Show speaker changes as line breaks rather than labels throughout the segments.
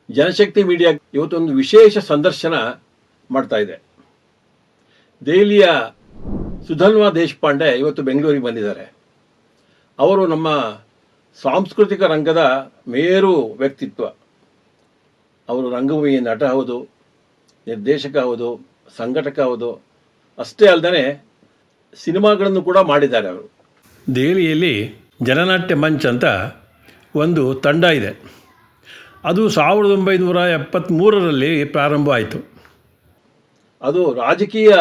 ಜನಶಕ್ತಿ media ಇವತ್ತೊಂದು ವಿಶೇಷ ಸಂದರ್ಶನ ಮಾಡ್ತಾ ಇದೆ. ದೆಹಲಿಯ ಸುಧನ್ವಾ ದೇಶಪಾಂಡೆ ಇವತ್ತು ಬೆಂಗಳೂರಿಗೆ ಬಂದಿದ್ದಾರೆ. ಅವರು ನಮ್ಮ ಸಾಂಸ್ಕೃತಿಕ ರಂಗದ ಮೇರು ವ್ಯಕ್ತಿತ್ವ. ಅವರು ರಂಗಭೂಮಿ ನಟ ಹೌದು, ನಿರ್ದೇಶಕ ಹೌದು, ಸಂಘಟಕ ಹೌದು, ಅಷ್ಟೇ ಅಲ್ಲದೆ ಸಿನಿಮಾಗಳನ್ನು ಕೂಡ ಮಾಡಿದ್ದಾರೆ. ಅವರು ದೆಹಲಿಯಲ್ಲಿ ಜನನಾಟ್ಯ ಮಂಚ್ ಅಂತ ಒಂದು ತಂಡ ಇದೆ. ಅದು 1973ರಲ್ಲಿ ಪ್ರಾರಂಭ ಆಯಿತು. ಅದು ರಾಜಕೀಯ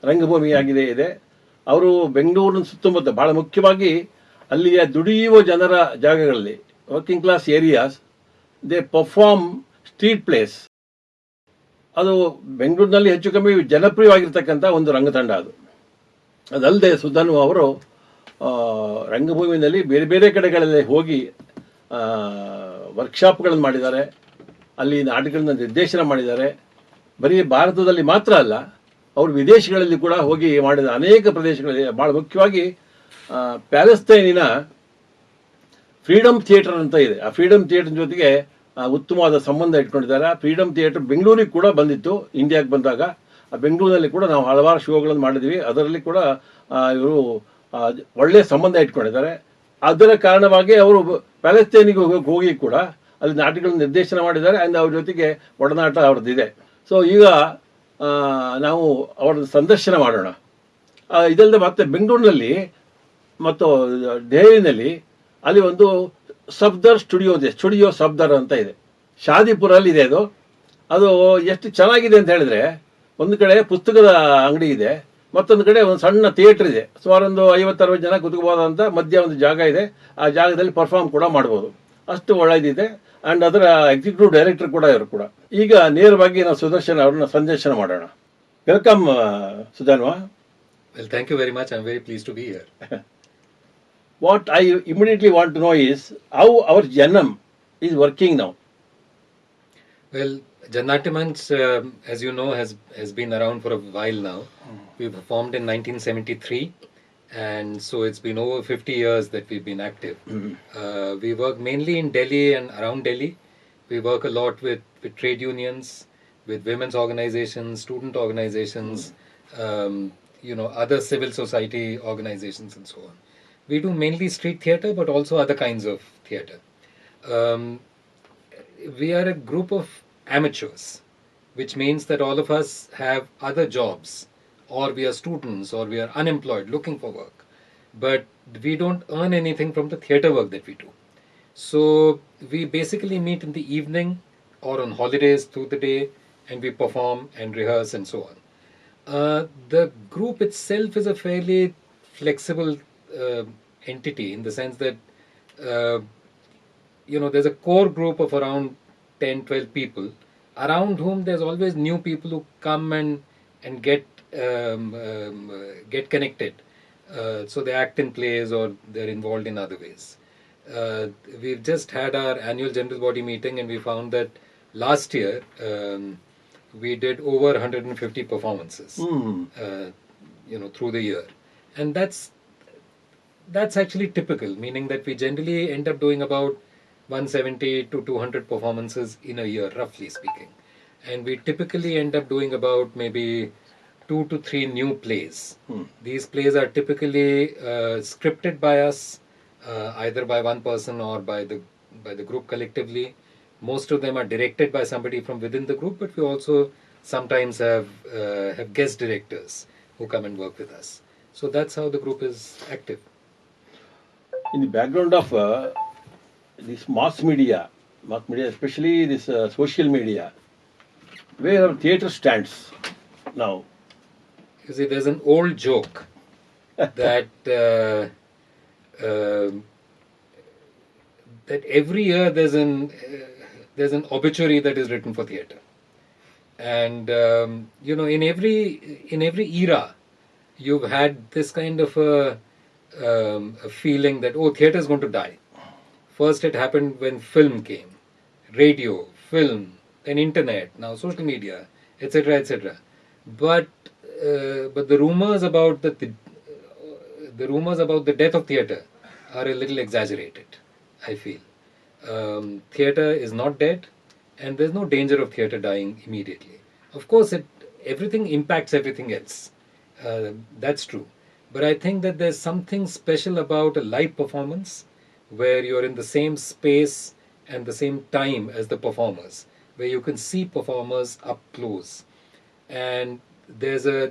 ರಂಗಭೂಮಿಯಾಗಿದೆ ಇದೆ. ಅವರು ಬೆಂಗಳೂರಿನ ಸುತ್ತಮುತ್ತ ಭಾಳ ಮುಖ್ಯವಾಗಿ ಅಲ್ಲಿಯ ದುಡಿಯುವ ಜನರ ಜಾಗಗಳಲ್ಲಿ, working class areas, they perform street place. ಅದು ಬೆಂಗಳೂರಿನಲ್ಲಿ ಹೆಚ್ಚು ಕಮ್ಮಿ ಜನಪ್ರಿಯವಾಗಿರ್ತಕ್ಕಂಥ ಒಂದು ರಂಗತಂಡ ಅದು. ಅದಲ್ಲದೆ ಸುಧನ್ವ ಅವರು ರಂಗಭೂಮಿನಲ್ಲಿ ಬೇರೆ ಬೇರೆ ಕಡೆಗಳಲ್ಲಿ ಹೋಗಿ ವರ್ಕ್ಶಾಪ್ಗಳನ್ನು ಮಾಡಿದ್ದಾರೆ, ಅಲ್ಲಿ ನಾಟಕಗಳನ್ನ ನಿರ್ದೇಶನ ಮಾಡಿದ್ದಾರೆ. ಬರೀ ಭಾರತದಲ್ಲಿ ಮಾತ್ರ ಅಲ್ಲ, ಅವರು ವಿದೇಶಗಳಲ್ಲಿ ಕೂಡ ಹೋಗಿ ಮಾಡಿದ ಅನೇಕ ಪ್ರದೇಶಗಳಲ್ಲಿ, ಭಾಳ ಮುಖ್ಯವಾಗಿ ಪ್ಯಾಲೆಸ್ತೈನಿನ ಫ್ರೀಡಮ್ ಥಿಯೇಟರ್ ಅಂತ ಇದೆ. ಆ ಫ್ರೀಡಮ್ ಥಿಯೇಟರ್ ಜೊತೆಗೆ ಉತ್ತಮವಾದ ಸಂಬಂಧ ಇಟ್ಕೊಂಡಿದ್ದಾರೆ. ಆ ಫ್ರೀಡಮ್ ಥಿಯೇಟರ್ ಬೆಂಗಳೂರಿಗೆ ಕೂಡ ಬಂದಿತ್ತು. ಇಂಡಿಯಾಗೆ ಬಂದಾಗ ಆ ಬೆಂಗಳೂರಿನಲ್ಲಿ ಕೂಡ ನಾವು ಹಲವಾರು ಶೋಗಳನ್ನು ಮಾಡಿದ್ವಿ. ಅದರಲ್ಲಿ ಕೂಡ ಇವರು ಒಳ್ಳೆಯ ಸಂಬಂಧ ಇಟ್ಕೊಂಡಿದ್ದಾರೆ. ಅದರ ಕಾರಣವಾಗಿ ಅವರು ಪ್ಯಾಲೆಸ್ತೈನಿಗೆ ಹೋಗಿ ಕೂಡ ಅಲ್ಲಿ ನಾಟಕಗಳನ್ನು ನಿರ್ದೇಶನ ಮಾಡಿದ್ದಾರೆ. ಆ್ಯಂಡ್ ಅವ್ರ ಜೊತೆಗೆ ಒಡನಾಟ ಅವ್ರದ್ದಿದೆ. ಸೊ ಈಗ ನಾವು ಅವರ ಸಂದರ್ಶನ ಮಾಡೋಣ. ಇದಲ್ಲದೆ ಮತ್ತೆ ಬೆಂಗಳೂರಿನಲ್ಲಿ ಮತ್ತು ದೆಹಲಿನಲ್ಲಿ ಅಲ್ಲಿ ಒಂದು ಸಫ್ದರ್ ಸ್ಟುಡಿಯೋ ಸಫ್ದರ್ ಅಂತ ಇದೆ. ಶಾದಿಪುರಲ್ಲಿ ಇದೆ ಅದು. ಅದು ಎಷ್ಟು ಚೆನ್ನಾಗಿದೆ ಅಂತ ಹೇಳಿದ್ರೆ, ಒಂದು ಕಡೆ ಪುಸ್ತಕದ ಅಂಗಡಿ ಇದೆ, ಮತ್ತೊಂದು ಕಡೆ ಒಂದು ಸಣ್ಣ ಥಿಯೇಟರ್ ಇದೆ. ಸುಮಾರು ಒಂದು 50-60 ಜನ ಕೂತ್ಕೋಬೋದಂತ ಮಧ್ಯ ಒಂದು ಜಾಗ ಇದೆ. ಆ ಜಾಗದಲ್ಲಿ ಪರ್ಫಾರ್ಮ್ ಕೂಡ ಮಾಡ್ಬೋದು. ಅಷ್ಟು ಒಳ್ಳೆಯದಿದೆ. ಆ್ಯಂಡ್ ಅದರ ಎಕ್ಸಿಕ್ಯೂಟಿವ್ ಡೈರೆಕ್ಟರ್ ಕೂಡ ಇವರು ಕೂಡ. ಈಗ ನೇರವಾಗಿ ನಾವು ಸುದರ್ಶನ್ ಅವ್ರನ್ನ ಸಂದರ್ಶನ ಮಾಡೋಣ. Welcome Sudhanva.
Well, thank you very much. I'm very pleased to be here.
What I immediately want to know is how our Janam is working now.
Well, Jana Natya Manch, as you know, has been around for a while now. We formed in 1973, and so it's been over 50 years that we've been active. We work mainly in Delhi and around Delhi. We work a lot with trade unions, with women's organizations, student organizations, other civil society organizations and so on. We do mainly street theatre, but also other kinds of theatre. We are a group of amateurs, which means that all of us have other jobs, or we are students, or we are unemployed looking for work, but we don't earn anything from the theatre work that we do. So we basically meet in the evening or on holidays through the day, and we perform and rehearse and so on. The group itself is a fairly flexible entity, in the sense that there's a core group of around 10-12 people, around whom there's always new people who come and get connected. So they act in plays or they're involved in other ways. We've just had our annual general body meeting, and we found that last year we did over 150 performances through the year. And that's actually typical, meaning that we generally end up doing about 170 to 200 performances in a year, roughly speaking. And we typically end up doing about maybe 2 to 3 new plays. These plays are typically scripted by us, either by one person or by the group collectively. Most of them are directed by somebody from within the group, but we also sometimes have guest directors who come and work with us. So that's how the group is active.
In the background of this mass media, especially this social media, where our theatre stands now?
You see, there's an old joke that that every year there's an obituary that is written for theatre, and in every era you've had this kind of a feeling that theatre is going to die. First it happened when film came, radio, film, then internet, now social media, etc., etc. But the rumors about the death of theatre are a little exaggerated, I feel. Theatre is not dead. and there's no danger of theatre dying immediately. Of course, everything impacts everything else. That's true. But I think that there's something special about a live performance where you're in the same space and the same time as the performers, where you can see performers up close, and there's a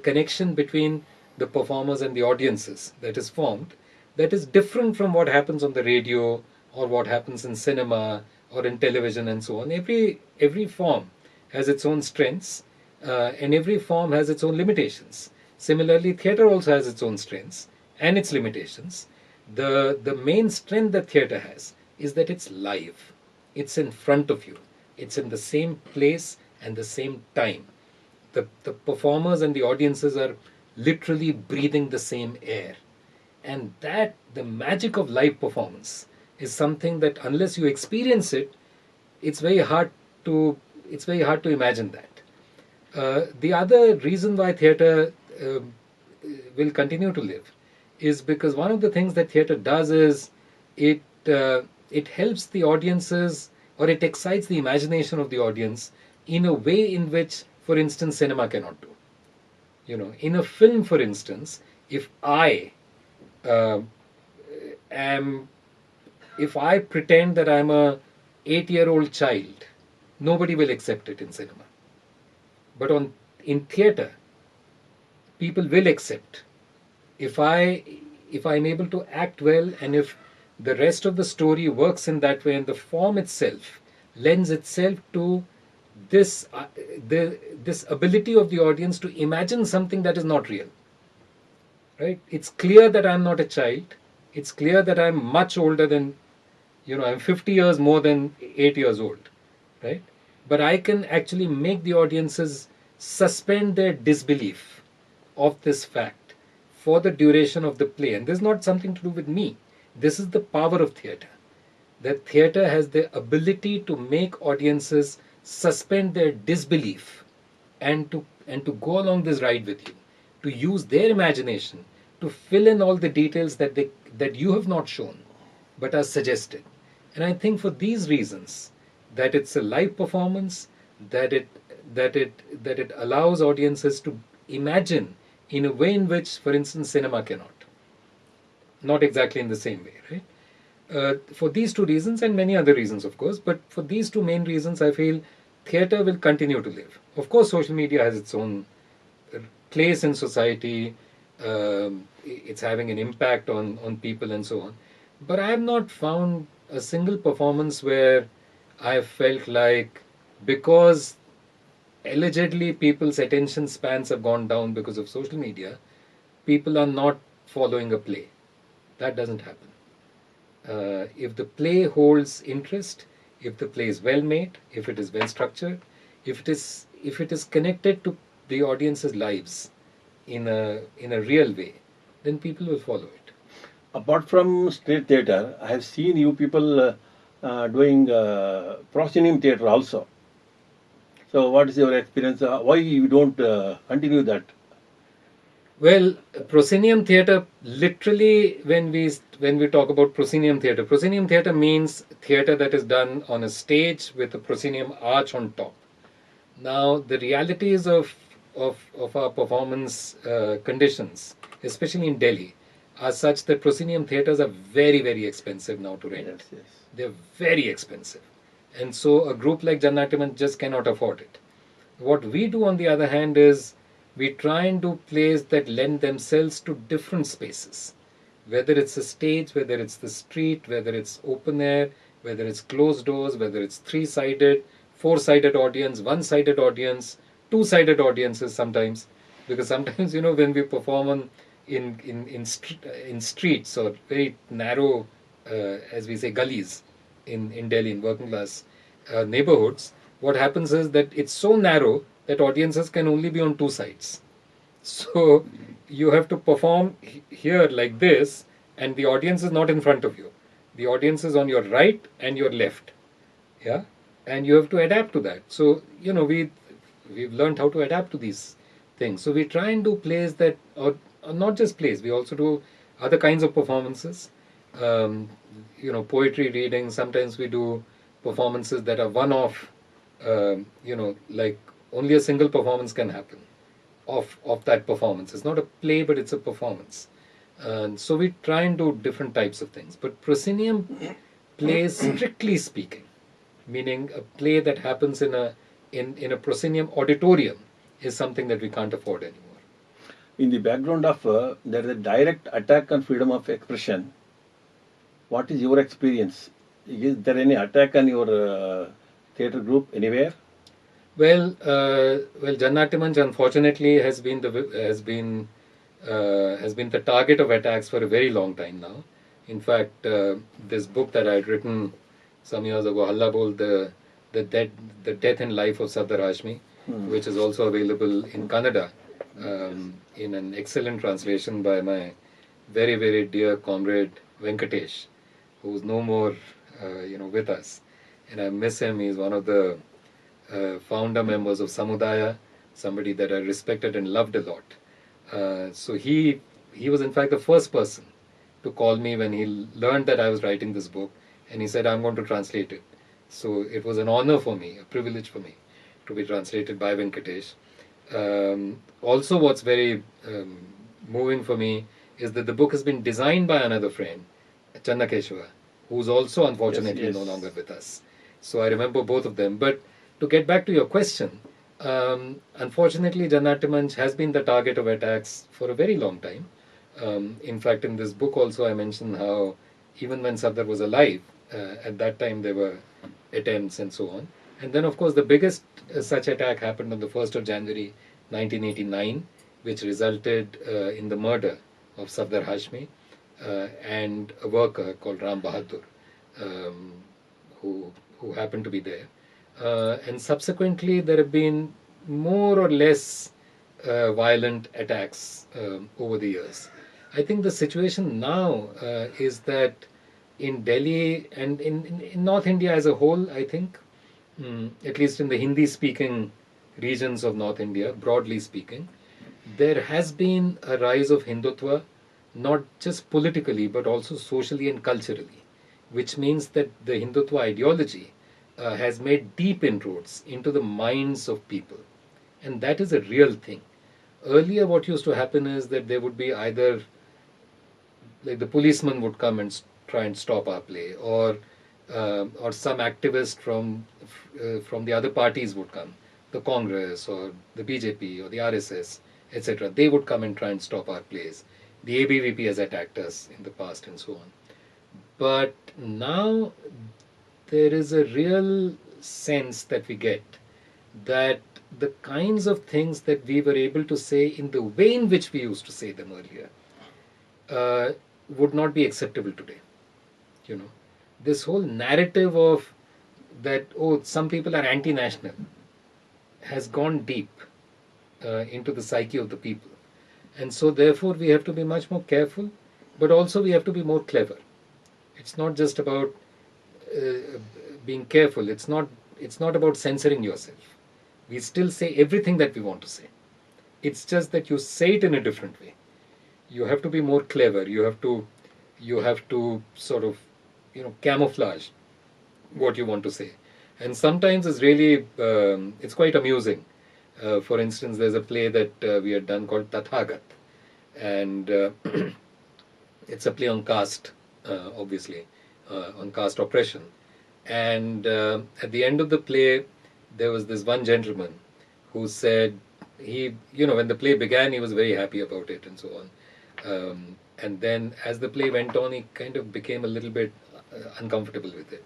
connection between the performers and the audiences that is formed, that is different from what happens on the radio or what happens in cinema or in television and so on. Every form has its own strengths, and every form has its own limitations. Similarly, theatre also has its own strengths and its limitations. The main strength that theatre has is that it's live. It's in front of you. It's in the same place and the same time. The performers and the audiences are literally breathing the same air. And that, the magic of live performance, is something that unless you experience it, it's very hard to imagine that. The other reason why theatre will continue to live is because one of the things that theatre does is it helps the audiences, or it excites the imagination of the audience in a way in which, for instance, cinema cannot do. In a film, for instance, if I pretend that I'm a 8-year-old child, nobody will accept it in cinema. But in theatre, people will accept. If I'm able to act well, and if the rest of the story works in that way, and the form itself lends itself to this ability of the audience to imagine something that is not real. Right? It's clear that I'm not a child. It's clear that I'm much older than, I'm 50 years more than 8 years old. Right? But I can actually make the audiences suspend their disbelief of this fact for the duration of the play. And this is not something to do with me. This is the power of theatre. That theatre has the ability to make audiences suspend their disbelief and to go along this ride with you, to use their imagination to fill in all the details that you have not shown but are suggested. And I think for these reasons, that it's a live performance, that it allows audiences to imagine in a way in which, for instance, cinema cannot. Not exactly in the same way, right? For these two reasons, and many other reasons, of course, but for these two main reasons, I feel theatre will continue to live. Of course, social media has its own place in society. It's having an impact on people and so on. But I have not found a single performance where I have felt like, because allegedly people's attention spans have gone down because of social media, people are not following a play. That doesn't happen. If the play holds interest, if the play is well made, if it is well structured, if it is connected to the audience's lives in a real way, then people will follow it.
Apart from stage theatre, I have seen you people doing proscenium theatre also. So what is your experience? Why you don't continue that?
Well, proscenium theatre, literally, when we talk about proscenium theatre means theatre that is done on a stage with a proscenium arch on top. Now, the realities of our performance conditions, especially in Delhi, are such that proscenium theatres are very, very expensive now to rent.
Yes.
They're very expensive. And so a group like Jana Natya Manch just cannot afford it. What we do, on the other hand, is we try and do plays that lend themselves to different spaces. Whether it's a stage, whether it's the street, whether it's open air, whether it's closed doors, whether it's 3-sided, 4-sided audience, 1-sided audience, 2-sided audiences sometimes. Because sometimes, when we perform in streets or very narrow, as we say, gullies in Delhi, in working class neighborhoods, what happens is that it's so narrow that audiences can only be on 2 sides. So you have to perform here like this, and the audience is not in front of you. The audience is on your right and your left. Yeah? And you have to adapt to that. So, we've learned how to adapt to these things. So we try and do plays that, or not just plays, we also do other kinds of performances. Poetry reading, sometimes we do performances that are one-off, like only a single performance can happen of that performance. It's not a play, but it's a performance. And so we try and do different types of things. But proscenium plays, strictly speaking, meaning a play that happens in a proscenium auditorium, is something that we can't afford anymore.
In the background of there is a direct attack on freedom of expression. What is your experience? Is there any attack on your theatre group anywhere?
Well, Jana Natya Manch unfortunately has been the target of attacks for a very long time now. In fact, this book that I had written some years ago, Halla Bol, the death and life of Sardar Hashmi, which is also available in Kannada, in an excellent translation by my very, very dear comrade Venkatesh, who is no more, with us, and I miss him. He's one of the founder members of Samudaya, somebody that I respected and loved a lot. So he was in fact the first person to call me when he learned that I was writing this book, and he said, I'm going to translate it. So it was an honor for me, a privilege for me to be translated by Venkatesh. Also, what's very moving for me is that the book has been designed by another friend, Channakeshwar, who's also unfortunately no longer with us. So I remember both of them. But to get back to your question, unfortunately, Jana Natya Manch has been the target of attacks for a very long time. In fact, in this book also I mentioned how even when Sardar was alive, at that time there were attempts and so on. And then, of course, the biggest such attack happened on the 1st of January 1989, which resulted in the murder of Sardar Hashmi and a worker called Ram Bahadur, who happened to be there. And subsequently, there have been more or less violent attacks over the years. I think the situation now is that in Delhi and in North India as a whole, I think, at least in the Hindi-speaking regions of North India, broadly speaking, there has been a rise of Hindutva, not just politically, but also socially and culturally, which means that the Hindutva ideology has made deep inroads into the minds of people. And that is a real thing. Earlier, what used to happen is that there would be either, like the policeman would come and try and stop our play, or some activist from the other parties would come, the Congress or the BJP or the RSS, etc. They would come and try and stop our plays. The ABVP has attacked us in the past and so on. But now there is a real sense that we get that the kinds of things that we were able to say in the way in which we used to say them earlier would not be acceptable today. This whole narrative of that, some people are anti-national, has gone deep into the psyche of the people. And so therefore we have to be much more careful, but also we have to be more clever. It's not just about being careful. It's not about censoring yourself. We still say everything that we want to say. It's just that you say it in a different way. You have to be more clever. You have to sort of, camouflage what you want to say. And sometimes it's really, it's quite amusing. For instance, there's a play that we had done called Tathagat. And it's a play on caste, obviously, on caste oppression. And at the end of the play, there was this one gentleman who said, when the play began, he was very happy about it and so on. And then as the play went on, he kind of became a little bit uncomfortable with it.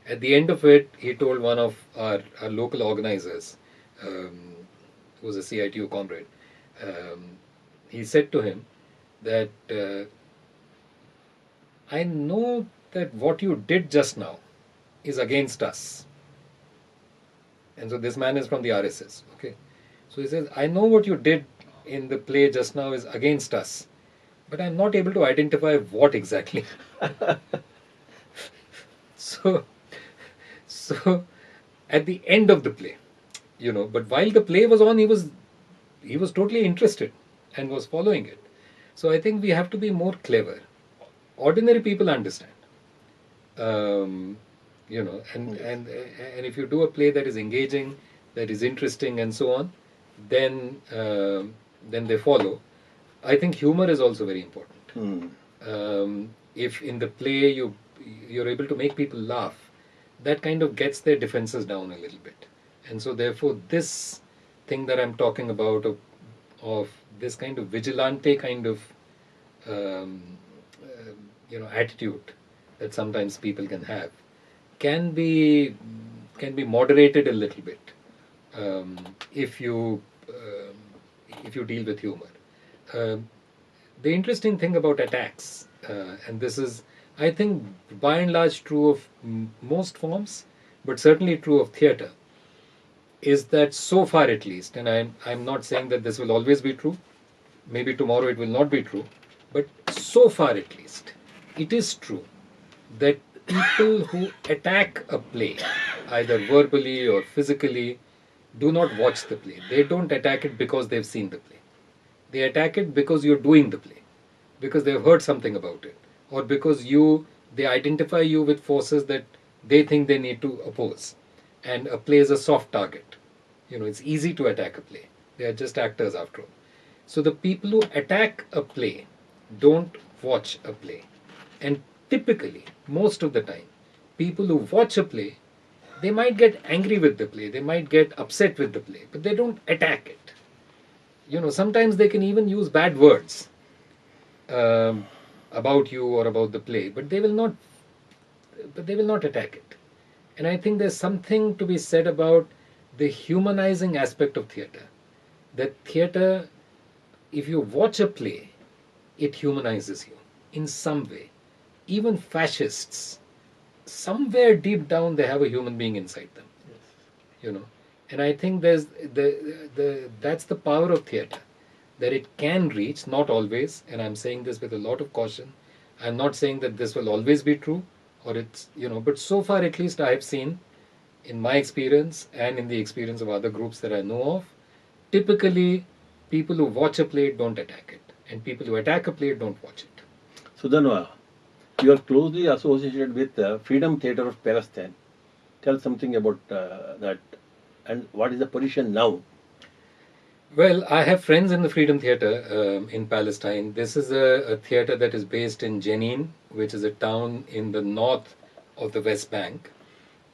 At the end of it, he told one of our local organizers, who was a CITU comrade, he said to him that, I know that what you did just now is against us. And so this man is from the RSS. Okay. So he says, I know what you did in the play just now is against us, but I'm not able to identify what exactly. So at the end of the play, but while the play was on, he was totally interested and was following it. So I think we have to be more clever. Ordinary people understand. And if you do a play that is engaging, that is interesting, and so on, then they follow. I think humor is also very important. If in the play you're able to make people laugh, that kind of gets their defenses down a little bit. And so therefore this thing that I'm talking about of this kind of vigilante kind of attitude that sometimes people can have can be moderated a little bit if you deal with humor. The interesting thing about attacks, and this is, I think, by and large true of most forms, but certainly true of theatre, is that so far at least, and I'm not saying that this will always be true, maybe tomorrow it will not be true, but so far at least, it is true that people who attack a play, either verbally or physically, do not watch the play. They don't attack it because they've seen the play. They attack it because you're doing the play, because they've heard something about it, or because they identify you with forces that they think they need to oppose. And a play is a soft target. It's easy to attack a play. They are just actors after all. So the people who attack a play don't watch a play. And typically, most of the time, people who watch a play, they might get angry with the play, they might get upset with the play, but they don't attack it. Sometimes they can even use bad words about you or about the play, but they will not attack it. And I think there's something to be said about the humanizing aspect of theatre. That theatre, if you watch a play, it humanizes you in some way. Even fascists, somewhere deep down, they have a human being inside them. Yes. And I think that's the power of theatre, that it can reach, not always, and I'm saying this with a lot of caution. I'm not saying that this will always be true, or but so far at least I have seen, in my experience and in the experience of other groups that I know of, typically people who watch a play don't attack it, and people who attack a play don't watch it.
Sudhanva, you are closely associated with the Freedom Theatre of Palestine. Tell something about that, and what is the position now?
Well, I have friends in the Freedom Theatre in Palestine. This is a theatre that is based in Jenin, which is a town in the north of the West Bank.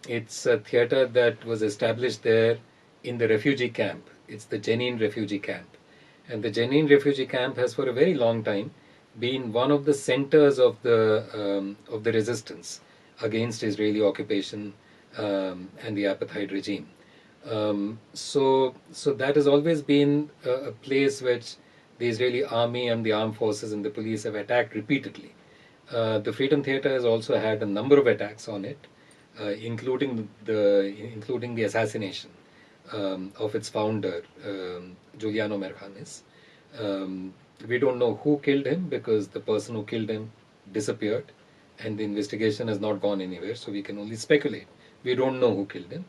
It's a theatre that was established there in the refugee camp. It's the Jenin refugee camp. And the Jenin refugee camp has for a very long time been one of the centers of the resistance against Israeli occupation and the apartheid regime. So that has always been a place which the Israeli army and the armed forces and the police have attacked repeatedly. The Freedom Theatre has also had a number of attacks on it, including the assassination of its founder, Giuliano Mercanis. We don't know who killed him, because the person who killed him disappeared and the investigation has not gone anywhere, so we can only speculate. We don't know who killed him.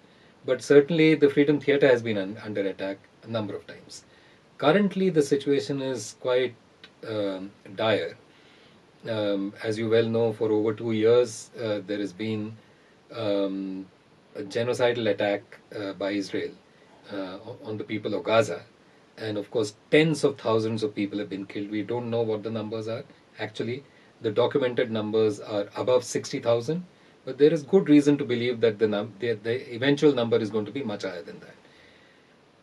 But certainly the Freedom Theatre has been under attack a number of times. Currently the situation is quite dire. As you well know, for over 2 years there has been a genocidal attack by Israel on the people of Gaza. And of course, tens of thousands of people have been killed. We don't know what the numbers are. Actually, the documented numbers are above 60,000, but there is good reason to believe that the eventual number is going to be much higher than that.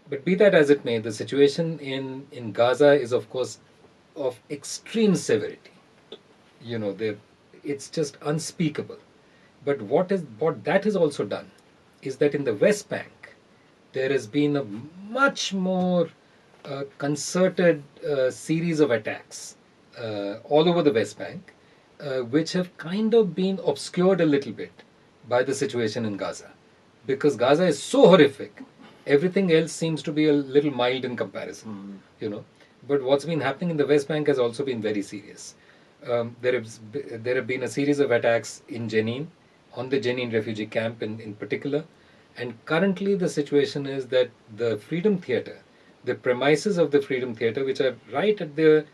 But be that as it may, the situation in Gaza is, of course, of extreme severity. It's just unspeakable. But what that has also done is that in the West Bank, there has been a much more concerted series of attacks all over the West Bank, which have kind of been obscured a little bit by the situation in Gaza. Because Gaza is so horrific, everything else seems to be a little mild in comparison. But what's been happening in the West Bank has also been very serious. There have been a series of attacks in Jenin, on the Jenin refugee camp in particular. And currently the situation is that the Freedom Theatre, the premises of the Freedom Theatre, which are right at the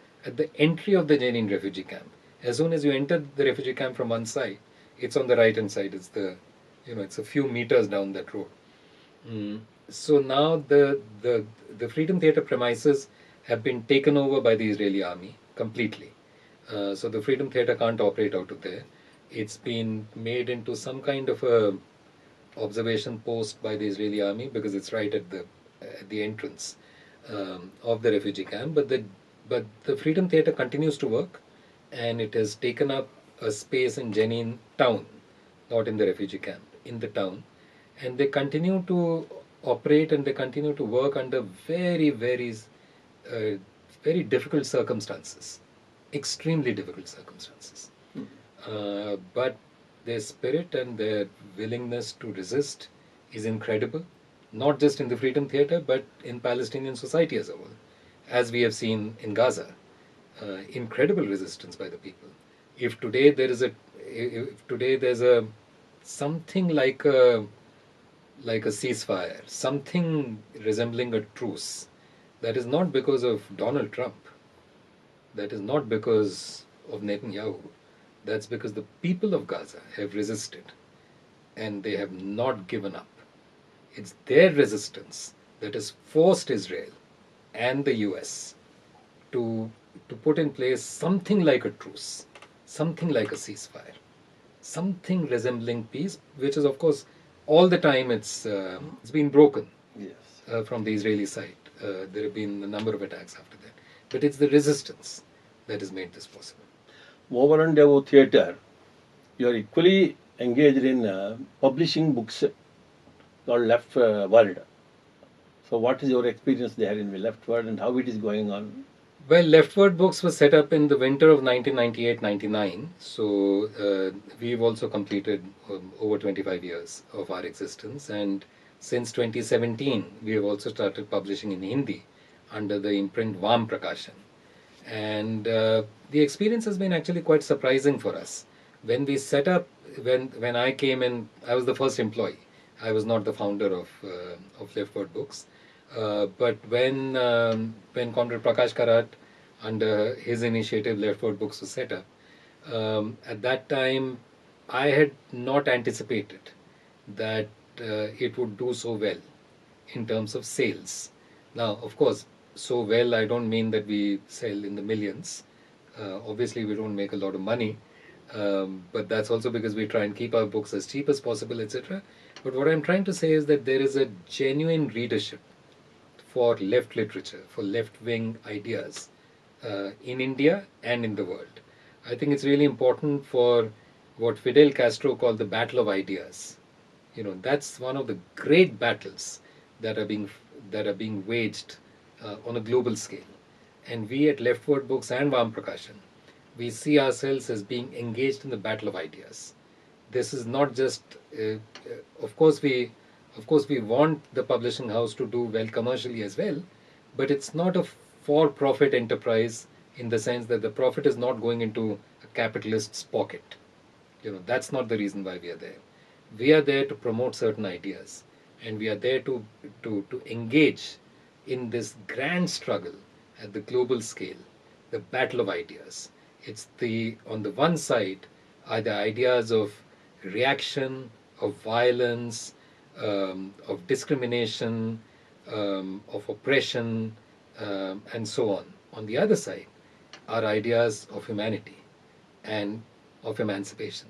entry of the Jenin refugee camp. As soon as you enter the refugee camp from one side, it's on the right hand side. It's the It's a few meters down that road. So now the Freedom Theatre premises have been taken over by the Israeli army completely. So the Freedom Theatre can't operate out of there. It's been made into some kind of a observation post by the Israeli army because it's right at the entrance of the refugee camp. But the Freedom Theatre continues to work, and it has taken up a space in Jenin town, not in the refugee camp, in the town, and they continue to operate and they continue to work under very, very difficult circumstances, extremely difficult circumstances. But their spirit and their willingness to resist is incredible, not just in the Freedom Theatre, but in Palestinian society as a whole, as we have seen in Gaza. Incredible resistance by the people. If today there's a something like a ceasefire, something resembling a truce, that is not because of Donald Trump. That is not because of Netanyahu. That's because the people of Gaza have resisted and they have not given up. It's their resistance that has forced Israel and the US to put in place something like a truce, something like a ceasefire, something resembling peace, which is, of course, all the time it's been broken from the Israeli side. There have been a number of attacks after that. But it's the resistance that has made this possible.
Over and above theatre, you are equally engaged in publishing books called Left World. So what is your experience there in the Left World and how it is going on?
Well, Leftward Books was set up in the winter of 1998-99. So we've also completed over 25 years of our existence. And since 2017, we have also started publishing in Hindi under the imprint Vam Prakashan. And the experience has been actually quite surprising for us. When we set up, when I came in, I was the first employee. I was not the founder of Leftward Books. But when Comrade Prakash Karat, under his initiative, Leftward Books was set up, at that time, I had not anticipated that it would do so well in terms of sales. Now, of course, so well, I don't mean that we sell in the millions. Obviously, we don't make a lot of money, but that's also because we try and keep our books as cheap as possible, etc. But what I'm trying to say is that there is a genuine readership for left literature, for left-wing ideas in India and in the world. I think it's really important for what Fidel Castro called the battle of ideas. That's one of the great battles that are being waged on a global scale. And we at Leftward Books and Vam Prakashan, we see ourselves as being engaged in the battle of ideas. This is not just, of course we want the publishing house to do well commercially as well, but it's not a for-profit enterprise in the sense that the profit is not going into a capitalist's pocket. That's not the reason why we are there. We are there to promote certain ideas, and we are there to engage in this grand struggle at the global scale, the battle of ideas. It's on the one side are the ideas of reaction, of violence, of discrimination, of oppression, and so on. On the other side are ideas of humanity and of emancipation.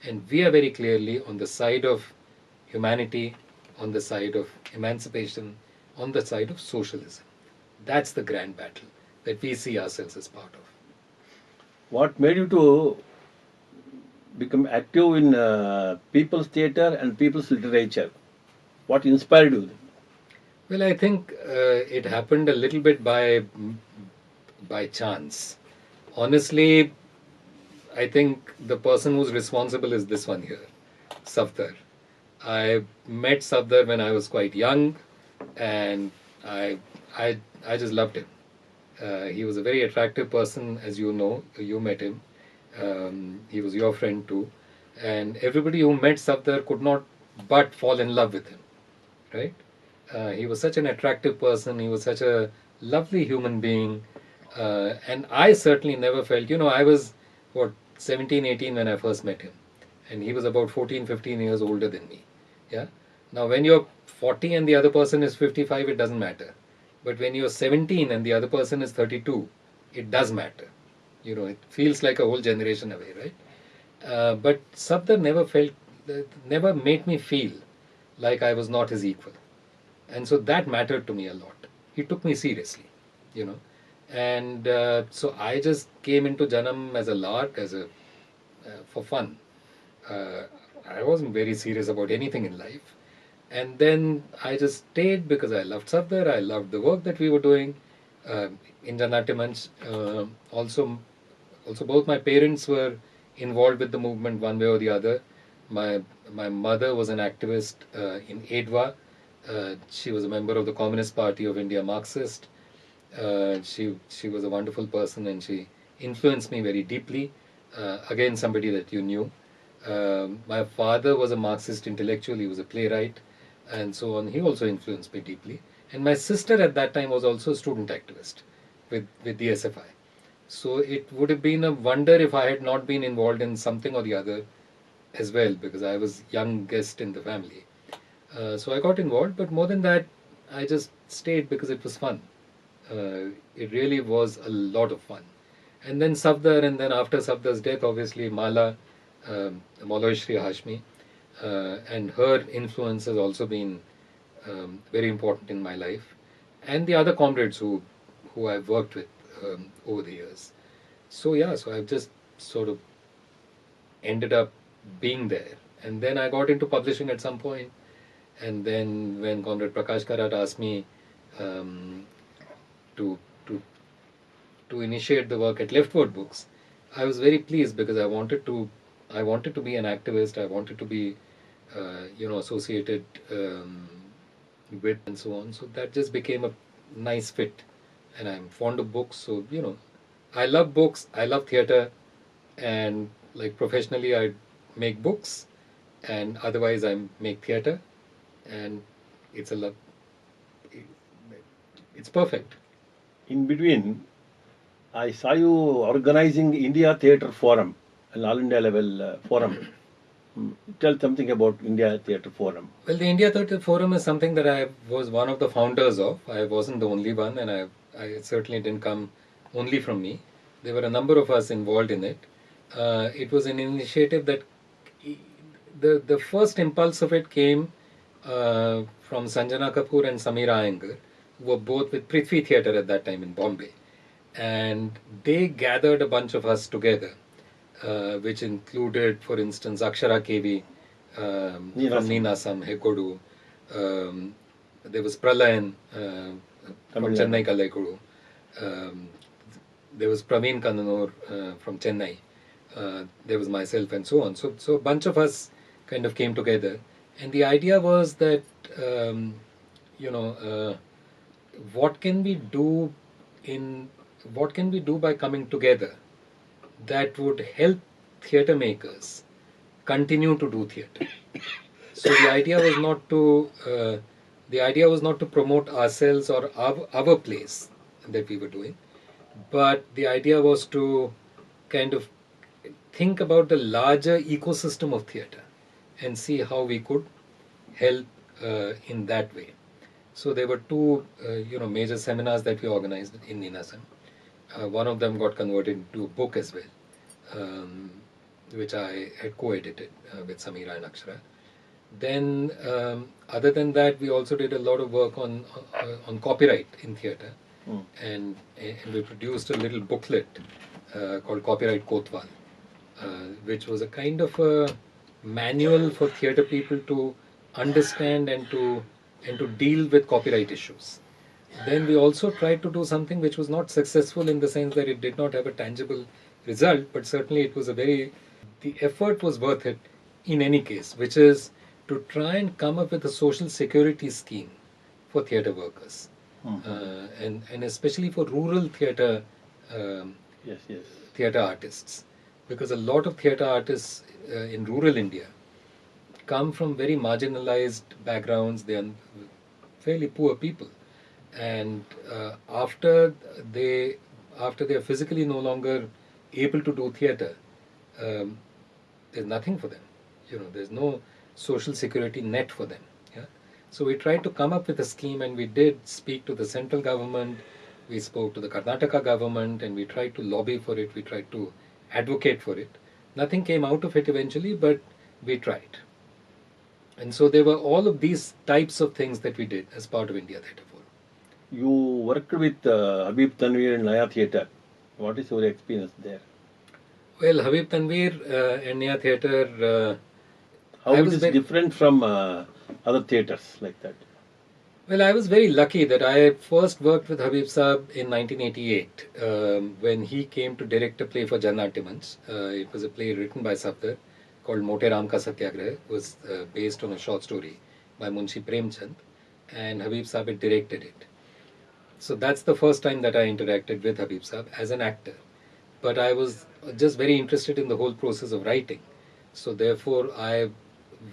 And we are very clearly on the side of humanity, on the side of emancipation, on the side of socialism. That's the grand battle that we see ourselves as part of.
What made you to become active in people's theatre and people's literature? What inspired you?
Well, I think it happened a little bit by chance. Honestly, I think the person who's responsible is this one here, Safdar. I met Safdar when I was quite young, and I just loved him. He was a very attractive person, as you know. You met him. He was your friend too. And everybody who met Safdar could not but fall in love with him. Right? He was such an attractive person. He was such a lovely human being. And I certainly never felt, I was, 17, 18 when I first met him. and he was about 14, 15 years older than me. Yeah. Now, when you're 40 and the other person is 55, it doesn't matter. But when you're 17 and the other person is 32, it does matter. It feels like a whole generation away, right? But Safdar never made me feel like I was not his equal. And so that mattered to me a lot. He took me seriously, you know. And so I just came into Janam as a lark, for fun. Uh, I wasn't very serious about anything in life. And then I just stayed because I loved Safdar, I loved the work that we were doing. In Jana Natya Manch, also both my parents were involved with the movement one way or the other. My mother was an activist in EDWA. She was a member of the Communist Party of India, Marxist. She was a wonderful person and she influenced me very deeply. Again, somebody that you knew. My father was a Marxist intellectual. He was a playwright and so on. He also influenced me deeply. And my sister at that time was also a student activist with the SFI. So it would have been a wonder if I had not been involved in something or the other as well, because I was youngest in the family. So I got involved, but more than that, I just stayed because it was fun. It really was a lot of fun. And then Safdar, and then after Safdar's death, obviously Mala, Maulana Shri Hashmi, and her influence has also been very important in my life, and the other comrades who I've worked with over the years. So yeah, so I've just sort of ended up being there, and then I got into publishing at some point, and then when Comrade Prakash Karat asked me to to initiate the work at Leftward Books, I was very pleased because I wanted to be an activist. I wanted to be associated with and so on. So that just became a nice fit, and I'm fond of books. So I love books. I love theatre, and like professionally, I make books, and otherwise I make theatre, and it's a love. It's perfect.
In between, I saw you organizing India Theatre Forum, an all India level forum. Tell something about India Theatre Forum.
Well, the India Theatre Forum is something that I was one of the founders of. I wasn't the only one, and I certainly didn't come only from me. There were a number of us involved in it. It was an initiative that the first impulse of it came from Sanjana Kapoor and Sameera Iyengar, who were both with Prithvi Theatre at that time in Bombay. And they gathered a bunch of us together, which included, for instance, Akshara KV, from Neenasam, Hekodu. There was Pralayan from Chennai Kalaikuru. There was Praveen Kannanur from Chennai. There was myself and so on. So a bunch of us kind of came together. And the idea was that, what can we do by coming together that would help theatre makers continue to do theatre. So the idea was not to promote ourselves or our plays that we were doing, but the idea was to kind of think about the larger ecosystem of theatre and see how we could help in that way. So there were two major seminars that we organized in Neenasam. One of them got converted into a book as well, which I had co-edited with Sameera and Akshara. Then, other than that, we also did a lot of work on copyright in theatre, and we produced a little booklet called Copyright Kotwal, which was a kind of a manual for theatre people to understand and to deal with copyright issues. Then we also tried to do something which was not successful in the sense that it did not have a tangible result, but certainly it was the effort was worth it in any case, which is to try and come up with a social security scheme for theatre workers, and especially for rural theatre theatre artists, because a lot of theatre artists in rural India come from very marginalized backgrounds. They are fairly poor people, and after they are physically no longer able to do theatre, there's nothing for them. there's no social security net for them. Yeah? So we tried to come up with a scheme, and we did speak to the central government, we spoke to the Karnataka government, and we tried to lobby for it, we tried to advocate for it. Nothing came out of it eventually, but we tried. And so there were all of these types of things that we did as part of India Theatre Forum.
You worked with Habib Tanvir and Naya Theatre. What is your experience there?
Well, Habib Tanvir and Naya Theatre,
How it is different from other theatres like that?
well, I was very lucky that I first worked with Habib Saab in 1988 when he came to direct a play for Jana Natya Manch. It was a play written by Safdar called Mote Ram Ka Satyagraha. It was based on a short story by Munshi Premchand, and Habib Saab had directed it. So that's the first time that I interacted with Habib Saab as an actor. But I was just very interested in the whole process of writing. So therefore, I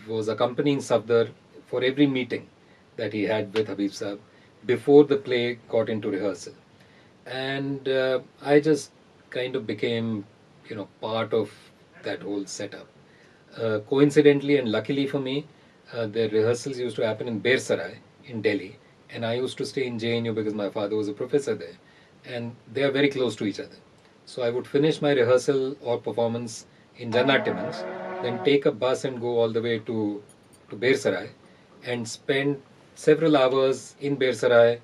was accompanying Safdar for every meeting that he had with Habib Saab before the play got into rehearsal. And I just kind of became, part of that whole setup. Coincidentally and luckily for me, the rehearsals used to happen in Bersarai in Delhi, and I used to stay in JNU because my father was a professor there, and they are very close to each other. So I would finish my rehearsal or performance in Jana Natya Manch, then take a bus and go all the way to Bersarai and spend several hours in Bersarai,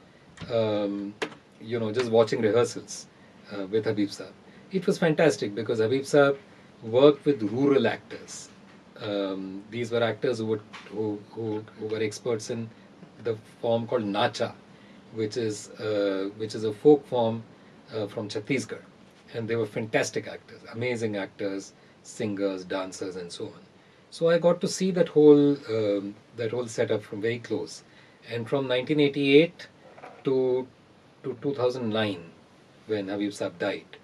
just watching rehearsals with Habib Saab. It was fantastic because Habib Saab worked with rural actors. These were actors who were experts in the form called Nacha, which is a folk form from Chhattisgarh, and they were fantastic actors, amazing actors, singers, dancers, and so on. So I got to see that whole setup from very close, and from 1988 to 2009, when Habib Saab died.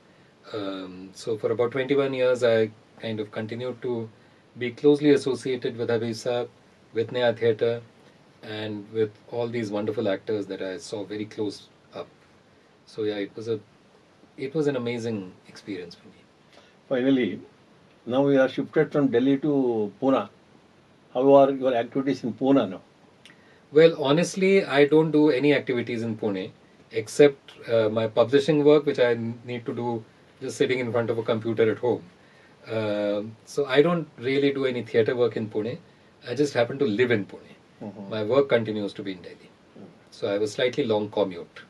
So for about 21 years, I kind of continued to be closely associated with Habib Saab, with Naya Theatre, and with all these wonderful actors that I saw very close up. So yeah, it was an amazing experience for me.
Finally, now we are shifted from Delhi to Pune. How are your activities in Pune now?
Well, honestly, I don't do any activities in Pune except my publishing work, which I need to do just sitting in front of a computer at home. So I don't really do any theatre work in Pune. I just happen to live in Pune. My work continues to be in Delhi. So I have a slightly long commute.